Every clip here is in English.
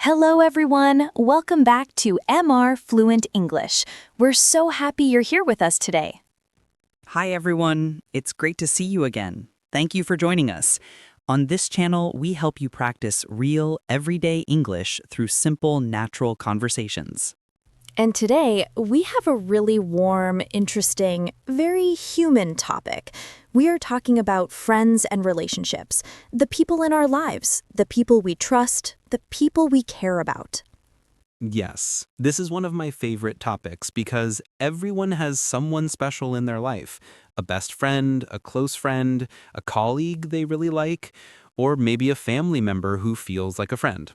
Hello, everyone. Welcome back to Mr Fluent English. We're so happy you're here with us today. Hi, everyone. It's great to see you again. Thank you for joining us. On this channel, we help you practice real, everyday English through simple, natural conversations. And today, we have a really warm, interesting, very human topic. We are talking about friends and relationships, the people in our lives, the people we trust, the people we care about. Yes, this is one of my favorite topics because everyone has someone special in their life. A best friend, a close friend, a colleague they really like, or maybe a family member who feels like a friend.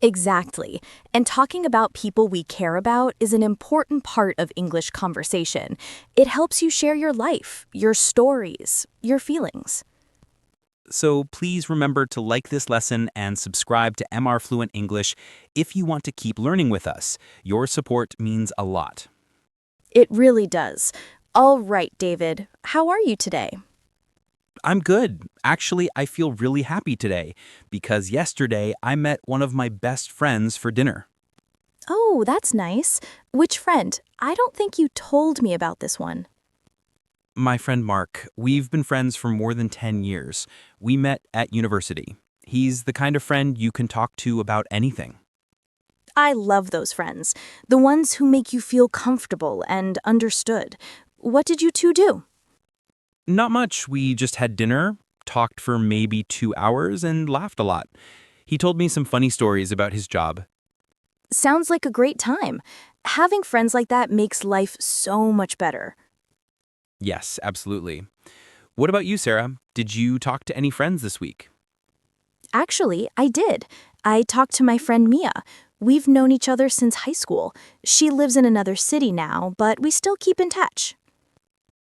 Exactly. And talking about people we care about is an important part of English conversation. It helps you share your life, your stories, your feelings. So please remember to like this lesson and subscribe to MR Fluent English if you want to keep learning with us. Your support means a lot. It really does. All right, David, how are you today? I'm good. Actually, I feel really happy today because yesterday I met one of my best friends for dinner. Oh, that's nice. Which friend? I don't think you told me about this one. My friend Mark, we've been friends for more than 10 years. We met at university. He's the kind of friend you can talk to about anything. I love those friends, the ones who make you feel comfortable and understood. What did you two do? Not much. We just had dinner, talked for maybe 2 hours, and laughed a lot. He told me some funny stories about his job. Sounds like a great time. Having friends like that makes life so much better. Yes, absolutely. What about you, Sarah? Did you talk to any friends this week? Actually, I did. I talked to my friend Mia. We've known each other since high school. She lives in another city now, but we still keep in touch.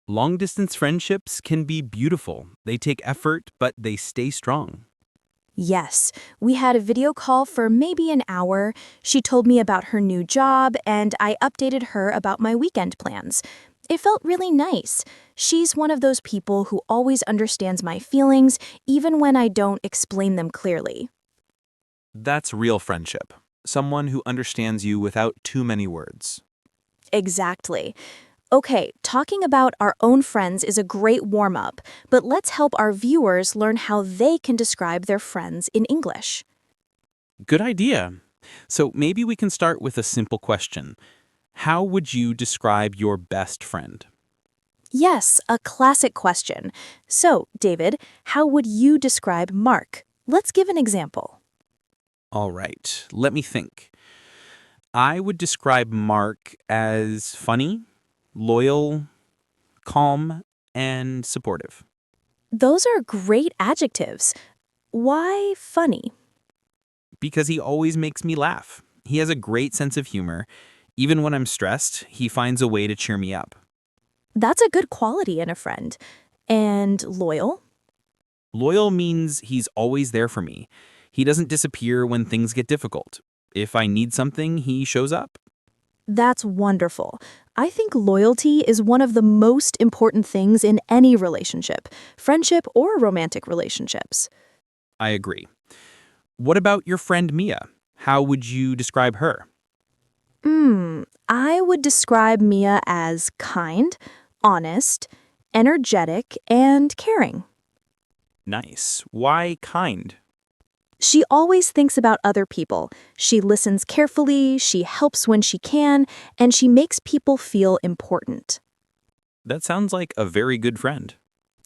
Long-distance friendships can be beautiful. They take effort, but they stay strong. Yes, we had a video call for maybe an hour. She told me about her new job, and I updated her about my weekend plans. It felt really nice. She's one of those people who always understands my feelings, even when I don't explain them clearly. That's real friendship. Someone who understands you without too many words. Exactly. Okay, talking about our own friends is a great warm-up, but let's help our viewers learn how they can describe their friends in English. Good idea. So maybe we can start with a simple question. How would you describe your best friend? Yes, a classic question. So, David, how would you describe Mark? Let's give an example. All right, let me think. I would describe Mark as funny, loyal, calm, and supportive. Those are great adjectives. Why funny? Because he always makes me laugh. He has a great sense of humor. Even when I'm stressed, he finds a way to cheer me up. That's a good quality in a friend. And loyal? Loyal means he's always there for me. He doesn't disappear when things get difficult. If I need something, he shows up. That's wonderful. I think loyalty is one of the most important things in any relationship, friendship or romantic relationships. I agree. What about your friend Mia? How would you describe her? I would describe Mia as kind, honest, energetic, and caring. Nice. Why kind? She always thinks about other people. She listens carefully, she helps when she can, and she makes people feel important. That sounds like a very good friend.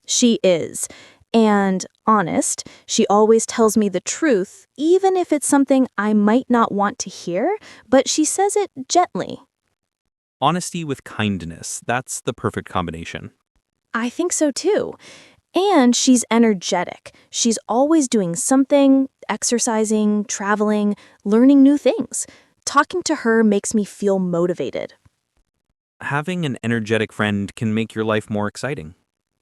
She is. And honest, she always tells me the truth, even if it's something I might not want to hear, but she says it gently. Honesty with kindness, that's the perfect combination. I think so too. And she's energetic. She's always doing something, exercising, traveling, learning new things. Talking to her makes me feel motivated. Having an energetic friend can make your life more exciting.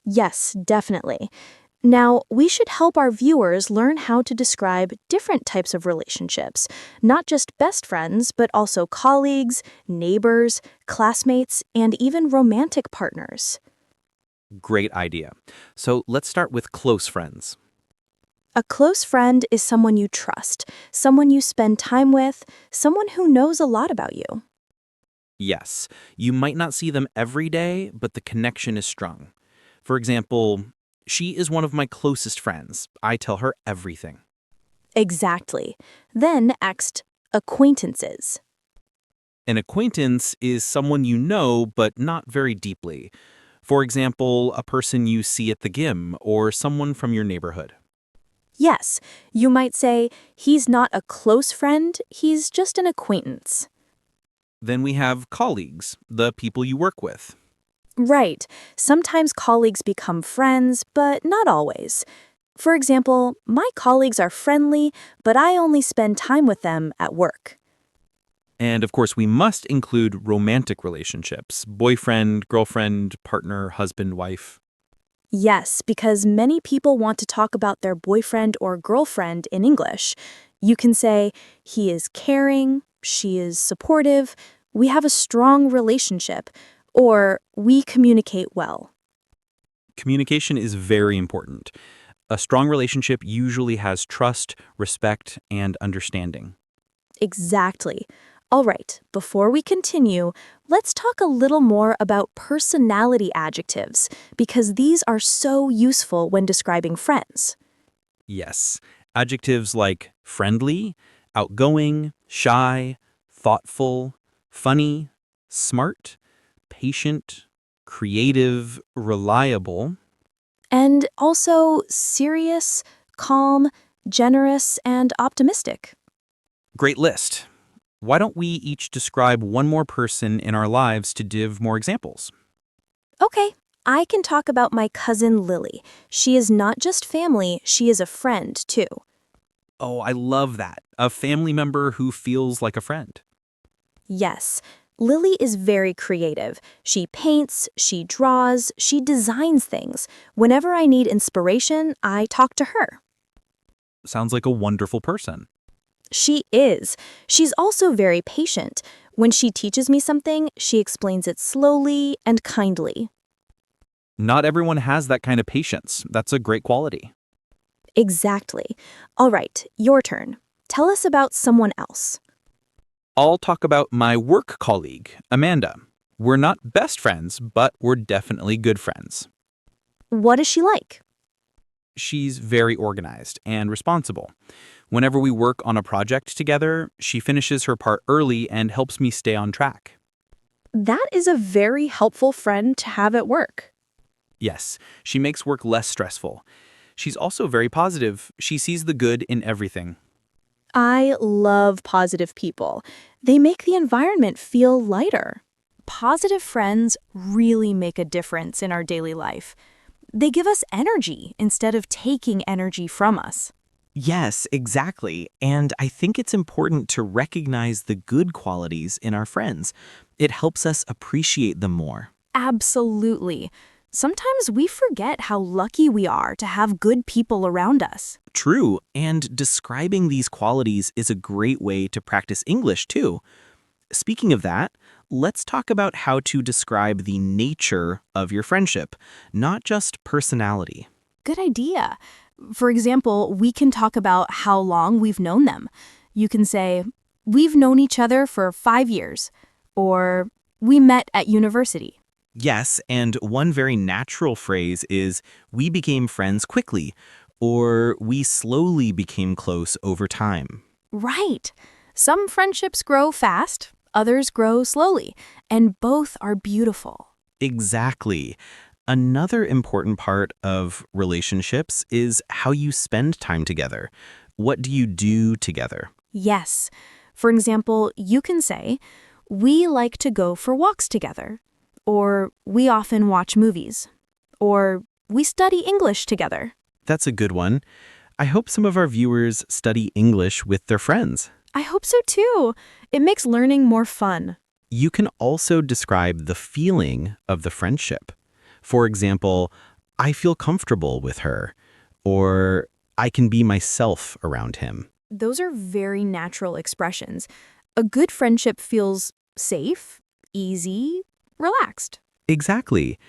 Yes, definitely. Now, we should help our viewers learn how to describe different types of relationships, not just best friends, but also colleagues, neighbors, classmates, and even romantic partners. Great idea. So let's start with close friends. A close friend is someone you trust, someone you spend time with, someone who knows a lot about you. Yes, you might not see them every day, but the connection is strong. For example, she is one of my closest friends. I tell her everything. Exactly. Then next, acquaintances. An acquaintance is someone you know, but not very deeply. For example, a person you see at the gym or someone from your neighborhood. Yes, you might say, he's not a close friend, he's just an acquaintance. Then we have colleagues, the people you work with. Right. Sometimes colleagues become friends, but not always. For example, my colleagues are friendly, but I only spend time with them at work. And of course, we must include romantic relationships: boyfriend, girlfriend, partner, husband, wife. Yes, because many people want to talk about their boyfriend or girlfriend in English. You can say, he is caring, she is supportive, we have a strong relationship, or we communicate well. Communication is very important. A strong relationship usually has trust, respect, and understanding. Exactly. All right, before we continue, let's talk a little more about personality adjectives, because these are so useful when describing friends. Yes, adjectives like friendly, outgoing, shy, thoughtful, funny, smart, patient, creative, reliable. And also serious, calm, generous, and optimistic. Great list. Why don't we each describe one more person in our lives to give more examples? Okay, I can talk about my cousin Lily. She is not just family, she is a friend, too. Oh, I love that. A family member who feels like a friend. Yes, Lily is very creative. She paints, she draws, she designs things. Whenever I need inspiration, I talk to her. Sounds like a wonderful person. She is. She's also very patient. When she teaches me something, she explains it slowly and kindly. Not everyone has that kind of patience. That's a great quality. Exactly. All right, your turn. Tell us about someone else. I'll talk about my work colleague, Amanda. We're not best friends, but we're definitely good friends. What is she like? She's very organized and responsible. Whenever we work on a project together, she finishes her part early and helps me stay on track. That is a very helpful friend to have at work. Yes, she makes work less stressful. She's also very positive. She sees the good in everything. I love positive people. They make the environment feel lighter. Positive friends really make a difference in our daily life. They give us energy instead of taking energy from us. Yes, exactly. And I think it's important to recognize the good qualities in our friends. It helps us appreciate them more. Absolutely. Sometimes we forget how lucky we are to have good people around us. True, and describing these qualities is a great way to practice English too. Speaking of that, let's talk about how to describe the nature of your friendship, not just personality. Good idea. For example, we can talk about how long we've known them. You can say, we've known each other for 5 years, or we met at university. Yes, and one very natural phrase is, we became friends quickly, or we slowly became close over time. Right. Some friendships grow fast, others grow slowly, and both are beautiful. Exactly. Another important part of relationships is how you spend time together. What do you do together? Yes. For example, you can say, we like to go for walks together, or we often watch movies, or we study English together. That's a good one. I hope some of our viewers study English with their friends. I hope so too. It makes learning more fun. You can also describe the feeling of the friendship. For example, I feel comfortable with her, or I can be myself around him. Those are very natural expressions. A good friendship feels safe, easy, relaxed. Exactly.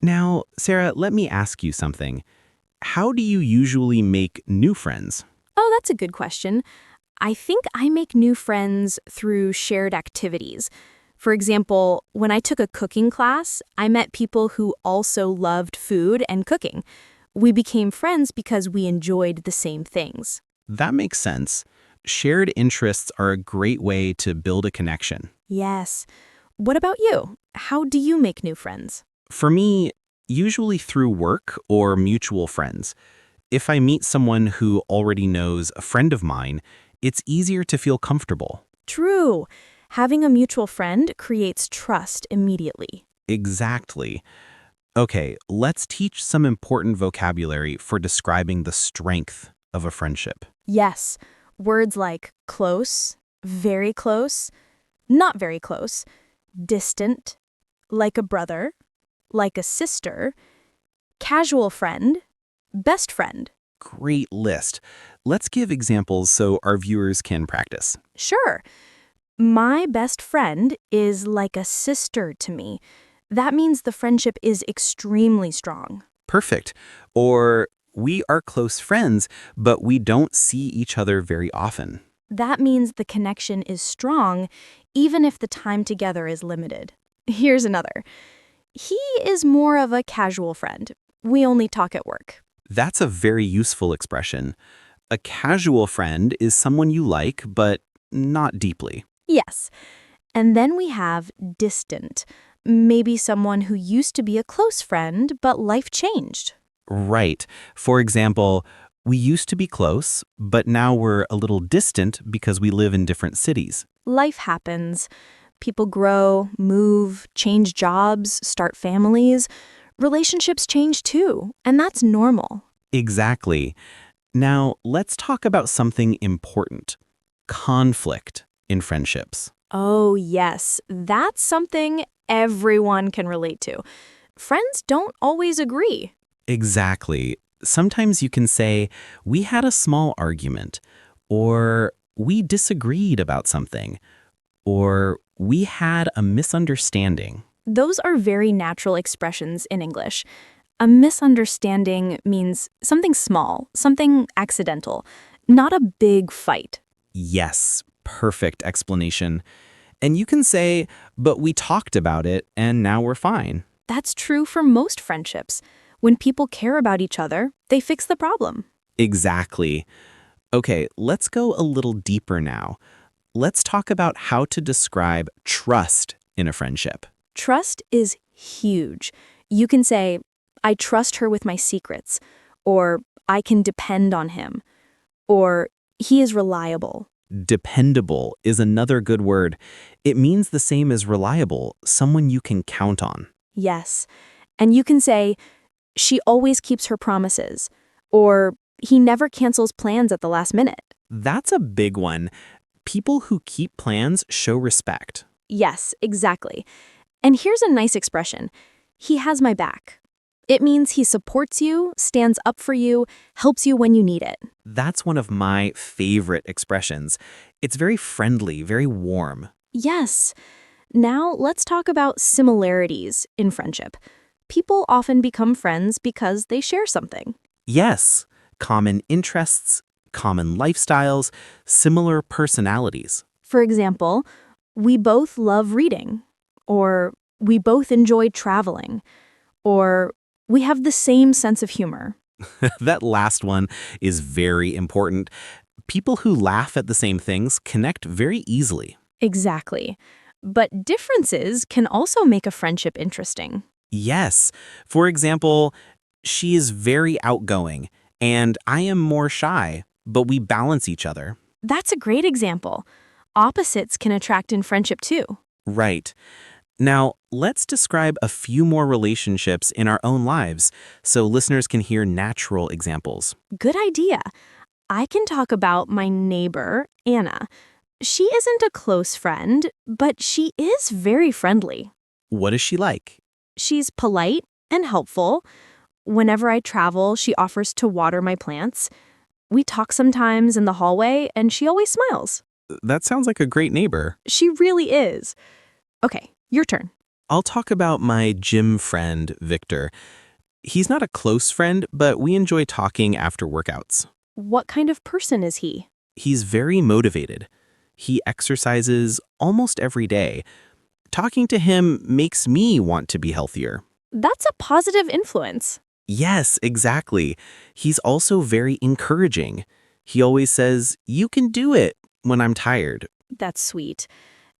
Now, Sarah, let me ask you something. how do you usually make new friends? Oh, that's a good question. I think I make new friends through shared activities. For example, when I took a cooking class, I met people who also loved food and cooking. We became friends because we enjoyed the same things. That makes sense. Shared interests are a great way to build a connection. Yes. What about you? How do you make new friends? For me, usually through work or mutual friends. If I meet someone who already knows a friend of mine, it's easier to feel comfortable. True. Having a mutual friend creates trust immediately. Exactly. Okay, let's teach some important vocabulary for describing the strength of a friendship. Yes. Words like close, very close, not very close, distant, like a brother, like a sister, casual friend, best friend. Great list. Let's give examples so our viewers can practice. Sure. My best friend is like a sister to me. That means the friendship is extremely strong. Perfect. Or, we are close friends, but we don't see each other very often. That means the connection is strong, even if the time together is limited. Here's another. He is more of a casual friend. We only talk at work. That's a very useful expression. A casual friend is someone you like, but not deeply. Yes. And then we have distant. Maybe someone who used to be a close friend, but life changed. Right. For example, we used to be close, but now we're a little distant because we live in different cities. Life happens. People grow, move, change jobs, start families. Relationships change too, and that's normal. Exactly. Now, let's talk about something important. Conflict in friendships. Oh, yes, that's something everyone can relate to. Friends don't always agree. Exactly. Sometimes you can say, we had a small argument, or we disagreed about something, or we had a misunderstanding. Those are very natural expressions in English. A misunderstanding means something small, something accidental, not a big fight. Yes, perfect explanation. And you can say, but we talked about it and now we're fine. That's true for most friendships. When people care about each other, they fix the problem. Exactly. Okay, let's go a little deeper now. Let's talk about how to describe trust in a friendship. Trust is huge. You can say, I trust her with my secrets, or I can depend on him, or he is reliable. Dependable is another good word. It means the same as reliable, someone you can count on. Yes. And you can say, she always keeps her promises, or he never cancels plans at the last minute. That's a big one. People who keep plans show respect. Yes, exactly. And here's a nice expression. He has my back. It means he supports you, stands up for you, helps you when you need it. That's one of my favorite expressions. It's very friendly, very warm. Yes. Now let's talk about similarities in friendship. People often become friends because they share something. Yes, common interests, common lifestyles, similar personalities. For example, we both love reading, or we both enjoy traveling, or we have the same sense of humor. That last one is very important. People who laugh at the same things connect very easily. Exactly. But differences can also make a friendship interesting. Yes. For example, she is very outgoing, and I am more shy, but we balance each other. That's a great example. Opposites can attract in friendship too. Right. Now, let's describe a few more relationships in our own lives so listeners can hear natural examples. Good idea. I can talk about my neighbor, Anna. She isn't a close friend, but she is very friendly. What is she like? She's polite and helpful. Whenever I travel, she offers to water my plants. We talk sometimes in the hallway, and she always smiles. That sounds like a great neighbor. She really is. Okay, your turn. I'll talk about my gym friend, Victor. He's not a close friend, but we enjoy talking after workouts. What kind of person is he? He's very motivated. He exercises almost every day. Talking to him makes me want to be healthier. That's a positive influence. Yes, exactly. He's also very encouraging. He always says, "You can do it," when I'm tired. That's sweet.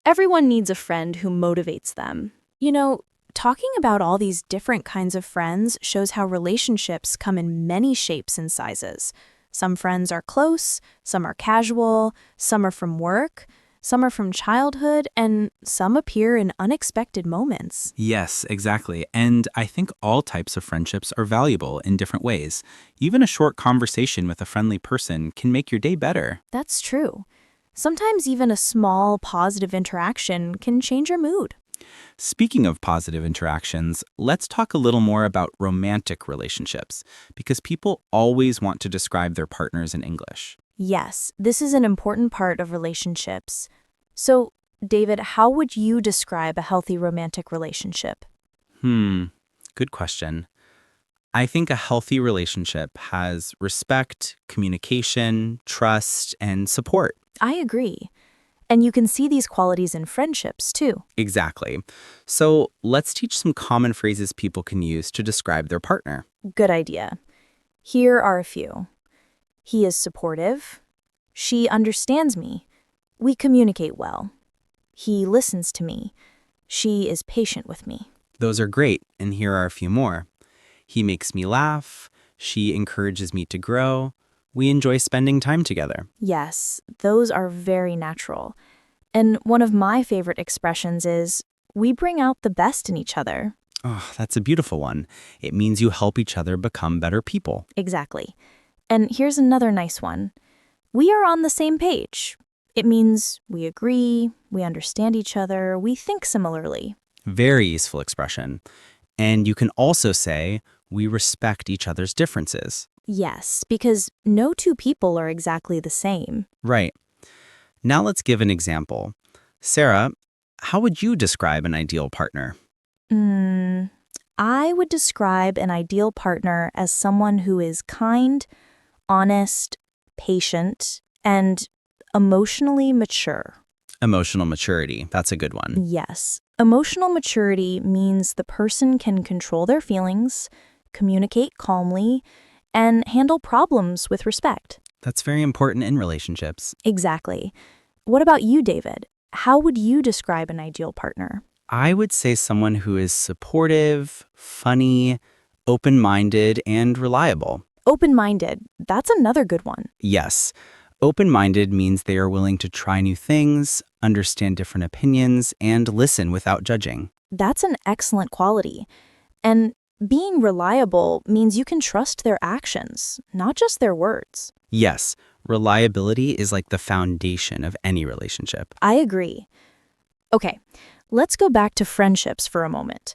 Everyone needs a friend who motivates them. You know, talking about all these different kinds of friends shows how relationships come in many shapes and sizes. Some friends are close, some are casual, some are from work, some are from childhood, and some appear in unexpected moments. Yes, exactly. And I think all types of friendships are valuable in different ways. Even a short conversation with a friendly person can make your day better. That's true. Sometimes even a small, positive interaction can change your mood. Speaking of positive interactions, let's talk a little more about romantic relationships, because people always want to describe their partners in English. Yes, this is an important part of relationships. So, David, how would you describe a healthy romantic relationship? Good question. I think a healthy relationship has respect, communication, trust, and support. I agree. And you can see these qualities in friendships, too. Exactly. So let's teach some common phrases people can use to describe their partner. Good idea. Here are a few. He is supportive. She understands me. We communicate well. He listens to me. She is patient with me. Those are great, and here are a few more. He makes me laugh. She encourages me to grow. We enjoy spending time together. Yes, those are very natural. And one of my favorite expressions is, we bring out the best in each other. Oh, that's a beautiful one. It means you help each other become better people. Exactly. And here's another nice one. We are on the same page. It means we agree, we understand each other, we think similarly. Very useful expression. And you can also say, we respect each other's differences. Yes, because no two people are exactly the same. Right. Now let's give an example. Sarah, how would you describe an ideal partner? I would describe an ideal partner as someone who is kind, honest, patient, and emotionally mature. Emotional maturity. That's a good one. Yes. Emotional maturity means the person can control their feelings, communicate calmly, and handle problems with respect. That's very important in relationships. Exactly. What about you, David? How would you describe an ideal partner? I would say someone who is supportive, funny, open-minded, and reliable. Open-minded. That's another good one. Yes. Open-minded means they are willing to try new things, understand different opinions, and listen without judging. That's an excellent quality. And being reliable means you can trust their actions, not just their words. Yes, reliability is like the foundation of any relationship. I agree. Okay, let's go back to friendships for a moment.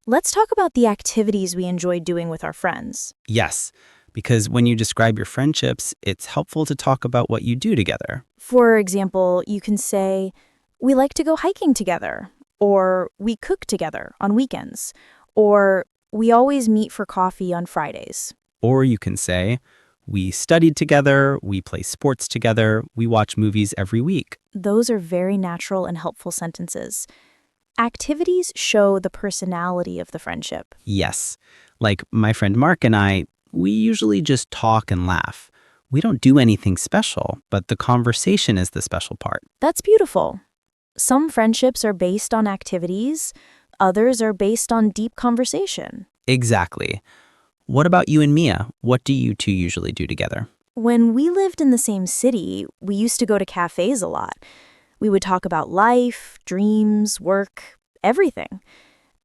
Let's talk about the activities we enjoy doing with our friends. Yes, because when you describe your friendships, it's helpful to talk about what you do together. For example, you can say, we like to go hiking together, or we cook together on weekends, or we always meet for coffee on Fridays. Or you can say, we studied together, we play sports together, we watch movies every week. Those are very natural and helpful sentences. Activities show the personality of the friendship. Yes, like my friend Mark and I, we usually just talk and laugh. We don't do anything special, but the conversation is the special part. That's beautiful. Some friendships are based on activities, others are based on deep conversation. Exactly. What about you and Mia? What do you two usually do together? When we lived in the same city, we used to go to cafes a lot. We would talk about life, dreams, work, everything.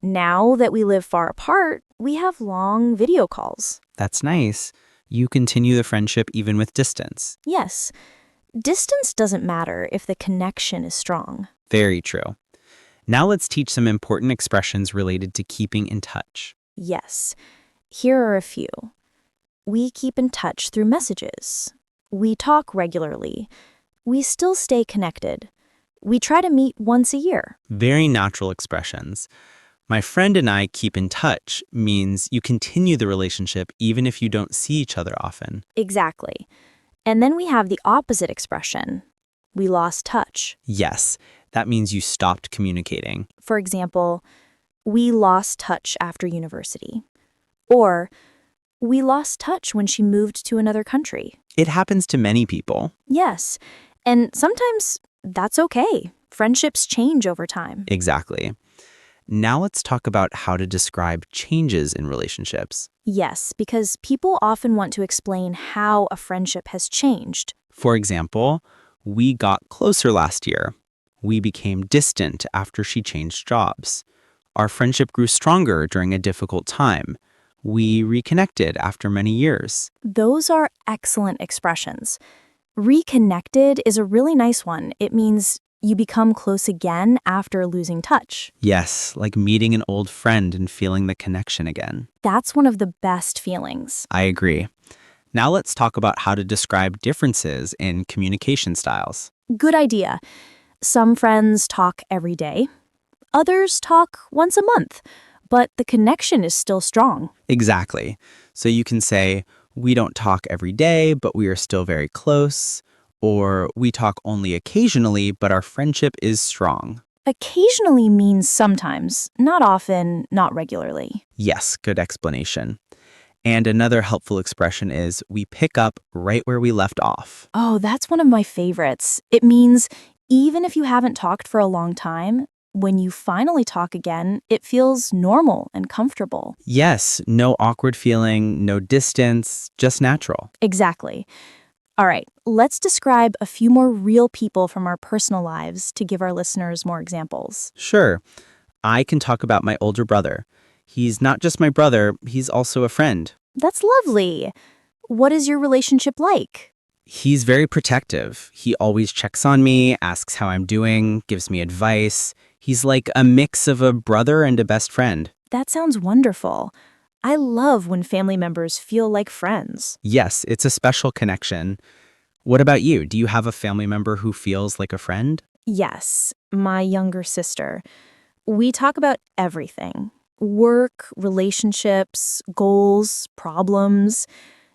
Now that we live far apart, we have long video calls. That's nice. You continue the friendship even with distance. Yes, distance doesn't matter if the connection is strong. Very true. Now let's teach some important expressions related to keeping in touch. Yes, here are a few. We keep in touch through messages. We talk regularly. We still stay connected. We try to meet once a year. Very natural expressions. My friend and I keep in touch means you continue the relationship even if you don't see each other often. Exactly. And then we have the opposite expression. We lost touch. Yes, that means you stopped communicating. For example, we lost touch after university. Or, we lost touch when she moved to another country. It happens to many people. Yes, and sometimes that's okay. Friendships change over time. Exactly. Now let's talk about how to describe changes in relationships. Yes, because people often want to explain how a friendship has changed. For example, we got closer last year. We became distant after she changed jobs. Our friendship grew stronger during a difficult time. We reconnected after many years. Those are excellent expressions. Reconnected is a really nice one. It means you become close again after losing touch. Yes, like meeting an old friend and feeling the connection again. That's one of the best feelings. I agree. Now let's talk about how to describe differences in communication styles. Good idea. Some friends talk every day. Others talk once a month, but the connection is still strong. Exactly. So you can say, we don't talk every day, but we are still very close. Or we talk only occasionally, but our friendship is strong. Occasionally means sometimes, not often, not regularly. Yes, good explanation. And another helpful expression is, we pick up right where we left off. Oh, that's one of my favorites. It means even if you haven't talked for a long time, when you finally talk again, it feels normal and comfortable. Yes, no awkward feeling, no distance, just natural. Exactly. All right, let's describe a few more real people from our personal lives to give our listeners more examples. Sure, I can talk about my older brother. He's not just my brother, he's also a friend. That's lovely. What is your relationship like? He's very protective. He always checks on me, asks how I'm doing, gives me advice. He's like a mix of a brother and a best friend. That sounds wonderful. I love when family members feel like friends. Yes, it's a special connection. What about you? Do you have a family member who feels like a friend? Yes, my younger sister. We talk about everything. Work, relationships, goals, problems.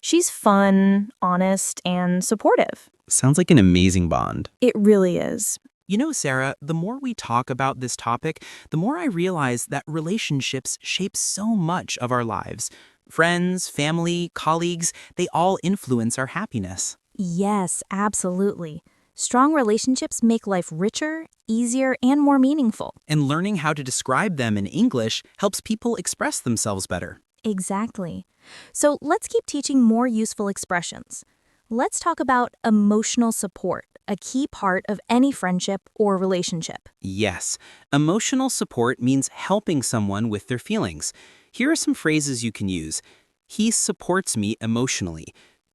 She's fun, honest, and supportive. Sounds like an amazing bond. It really is. You know, Sarah, the more we talk about this topic, the more I realize that relationships shape so much of our lives. Friends, family, colleagues, they all influence our happiness. Yes, absolutely. Strong relationships make life richer, easier, and more meaningful. And learning how to describe them in English helps people express themselves better. Exactly. So let's keep teaching more useful expressions. Let's talk about emotional support, a key part of any friendship or relationship. Yes, emotional support means helping someone with their feelings. Here are some phrases you can use. He supports me emotionally.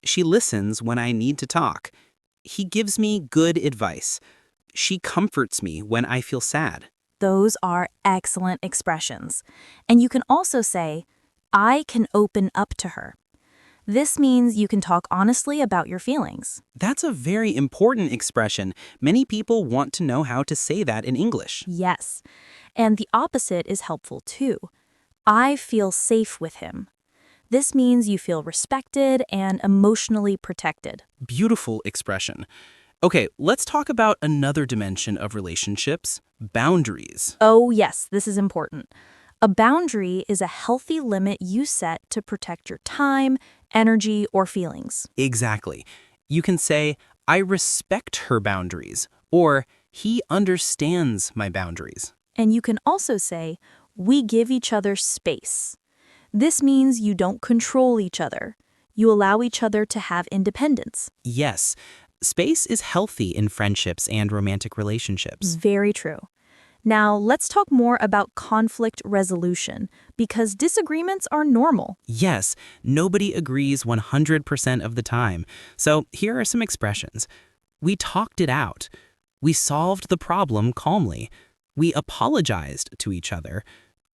She listens when I need to talk. He gives me good advice. She comforts me when I feel sad. Those are excellent expressions. And you can also say, I can open up to her. This means you can talk honestly about your feelings. That's a very important expression. Many people want to know how to say that in English. Yes. And the opposite is helpful too. I feel safe with him. This means you feel respected and emotionally protected. Beautiful expression. Okay, let's talk about another dimension of relationships, boundaries. Oh, yes, this is important. A boundary is a healthy limit you set to protect your time, energy, or feelings. Exactly. You can say, I respect her boundaries, or he understands my boundaries. And you can also say, we give each other space. This means you don't control each other. You allow each other to have independence. Yes, space is healthy in friendships and romantic relationships. Very true. Now, let's talk more about conflict resolution, because disagreements are normal. Yes, nobody agrees 100% of the time. So here are some expressions. We talked it out. We solved the problem calmly. We apologized to each other.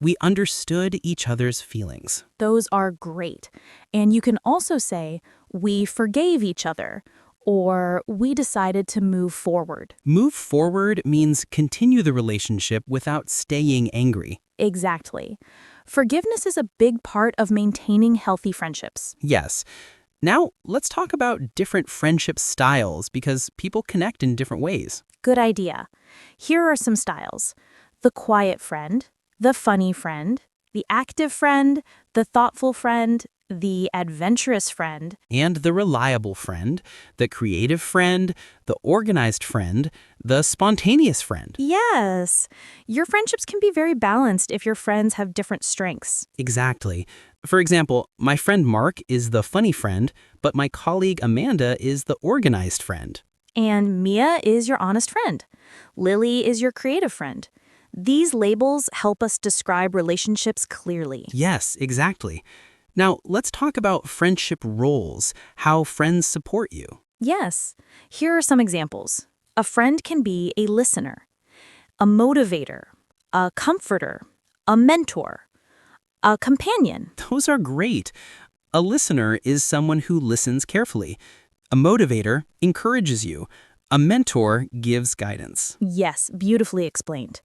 We understood each other's feelings. Those are great. And you can also say, we forgave each other, or we decided to move forward. Move forward means continue the relationship without staying angry. Exactly. Forgiveness is a big part of maintaining healthy friendships. Yes. Now, let's talk about different friendship styles because people connect in different ways. Good idea. Here are some styles: the quiet friend, the funny friend, the active friend, the thoughtful friend, the adventurous friend. And the reliable friend, the creative friend, the organized friend, the spontaneous friend. Yes, your friendships can be very balanced if your friends have different strengths. Exactly. For example, my friend Mark is the funny friend, but my colleague Amanda is the organized friend. And Mia is your honest friend. Lily is your creative friend. These labels help us describe relationships clearly. Yes, exactly. Now, let's talk about friendship roles, how friends support you. Yes, here are some examples. A friend can be a listener, a motivator, a comforter, a mentor, a companion. Those are great. A listener is someone who listens carefully. A motivator encourages you. A mentor gives guidance. Yes, beautifully explained.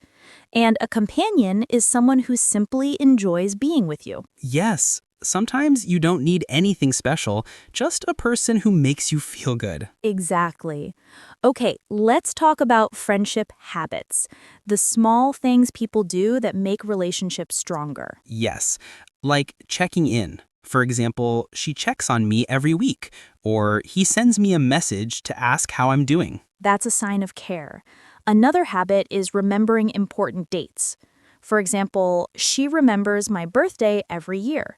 And a companion is someone who simply enjoys being with you. Yes, sometimes you don't need anything special, just a person who makes you feel good. Exactly. Okay, let's talk about friendship habits, the small things people do that make relationships stronger. Yes, like checking in. For example, she checks on me every week, or he sends me a message to ask how I'm doing. That's a sign of care. Another habit is remembering important dates. For example, she remembers my birthday every year.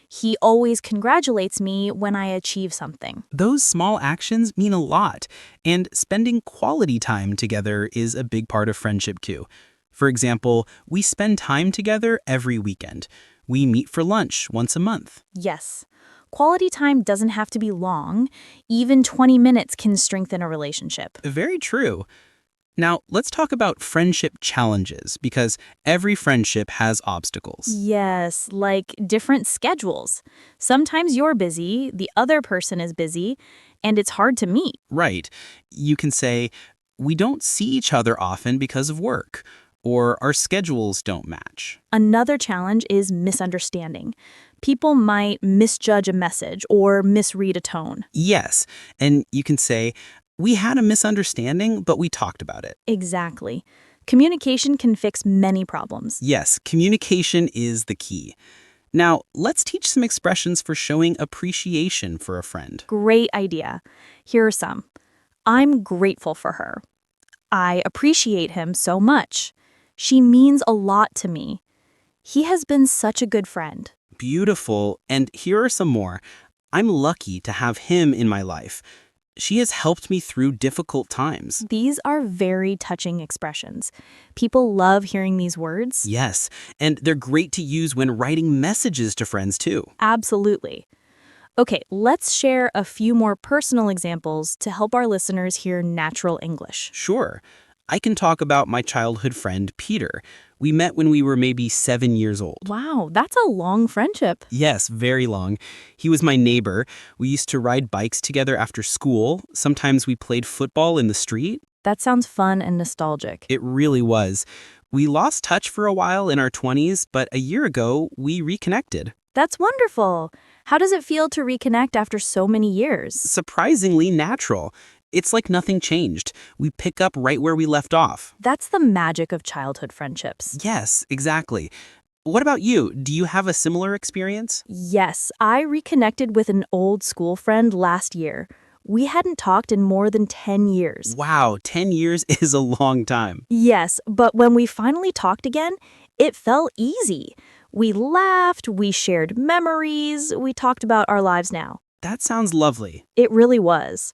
He always congratulates me when I achieve something. Those small actions mean a lot, and spending quality time together is a big part of friendship too. For example, we spend time together every weekend. We meet for lunch once a month. Yes, quality time doesn't have to be long. Even 20 minutes can strengthen a relationship. Very true. Now, let's talk about friendship challenges because every friendship has obstacles. Yes, like different schedules. Sometimes you're busy, the other person is busy, and it's hard to meet. Right. You can say, we don't see each other often because of work, or our schedules don't match. Another challenge is misunderstanding. People might misjudge a message or misread a tone. Yes, and you can say, we had a misunderstanding, but we talked about it. Exactly. Communication can fix many problems. Yes, communication is the key. Now, let's teach some expressions for showing appreciation for a friend. Great idea. Here are some. I'm grateful for her. I appreciate him so much. She means a lot to me. He has been such a good friend. Beautiful, and here are some more. I'm lucky to have him in my life. She has helped me through difficult times. These are very touching expressions. People love hearing these words. Yes, and they're great to use when writing messages to friends too. Absolutely. Okay, let's share a few more personal examples to help our listeners hear natural English. Sure. I can talk about my childhood friend, Peter. We met when we were maybe 7 years old. Wow, that's a long friendship. Yes, very long. He was my neighbor. We used to ride bikes together after school. Sometimes we played football in the street. That sounds fun and nostalgic. It really was. We lost touch for a while in our 20s, but a year ago, we reconnected. That's wonderful. How does it feel to reconnect after so many years? Surprisingly natural. It's like nothing changed. We pick up right where we left off. That's the magic of childhood friendships. Yes, exactly. What about you? Do you have a similar experience? Yes, I reconnected with an old school friend last year. We hadn't talked in more than 10 years. Wow, 10 years is a long time. Yes, but when we finally talked again, it felt easy. We laughed, we shared memories, we talked about our lives now. That sounds lovely. It really was.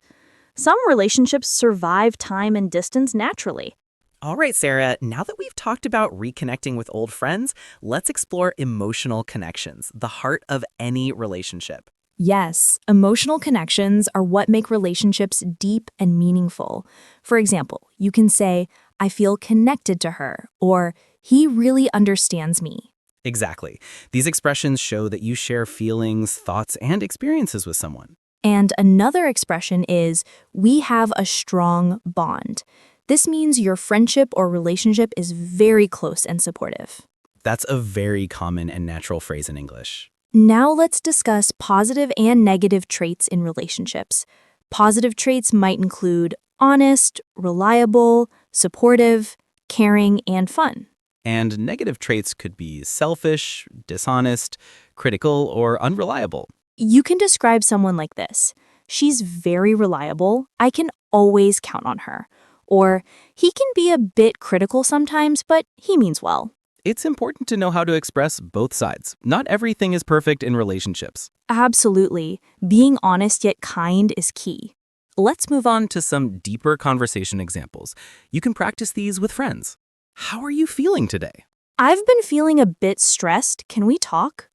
Some relationships survive time and distance naturally. All right, Sarah, now that we've talked about reconnecting with old friends, let's explore emotional connections, the heart of any relationship. Yes, emotional connections are what make relationships deep and meaningful. For example, you can say, I feel connected to her, or he really understands me. Exactly. These expressions show that you share feelings, thoughts, and experiences with someone. And another expression is, we have a strong bond. This means your friendship or relationship is very close and supportive. That's a very common and natural phrase in English. Now let's discuss positive and negative traits in relationships. Positive traits might include honest, reliable, supportive, caring, and fun. And negative traits could be selfish, dishonest, critical, or unreliable. You can describe someone like this: she's very reliable, I can always count on her. Or, he can be a bit critical sometimes, but he means well. It's important to know how to express both sides. Not everything is perfect in relationships. Absolutely. Being honest yet kind is key. Let's move on to some deeper conversation examples. You can practice these with friends. How are you feeling today? I've been feeling a bit stressed. Can we talk?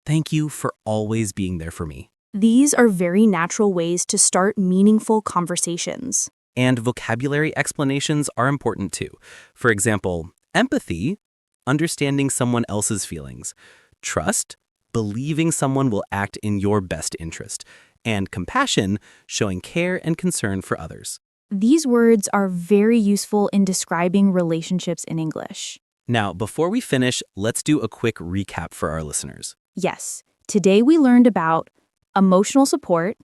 Thank you for always being there for me. These are very natural ways to start meaningful conversations. And vocabulary explanations are important too. For example, empathy, understanding someone else's feelings; trust, believing someone will act in your best interest; and compassion, showing care and concern for others. These words are very useful in describing relationships in English. Now, before we finish, let's do a quick recap for our listeners. Yes, today we learned about emotional support,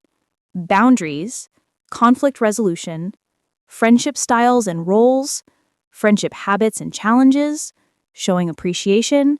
boundaries, conflict resolution, friendship styles and roles, friendship habits and challenges, showing appreciation,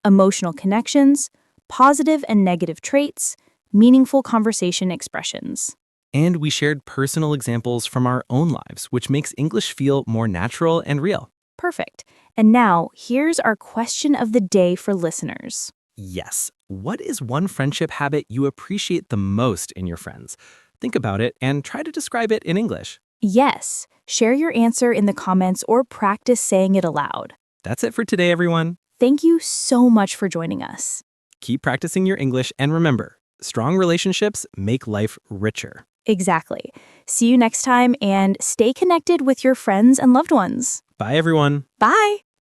emotional connections, positive and negative traits, meaningful conversation expressions. And we shared personal examples from our own lives, which makes English feel more natural and real. Perfect. And now, here's our question of the day for listeners. Yes. What is one friendship habit you appreciate the most in your friends? Think about it and try to describe it in English. Yes, share your answer in the comments or practice saying it aloud. That's it for today, everyone. Thank you so much for joining us. Keep practicing your English, and remember, strong relationships make life richer. Exactly. See you next time, and stay connected with your friends and loved ones. Bye, everyone. Bye!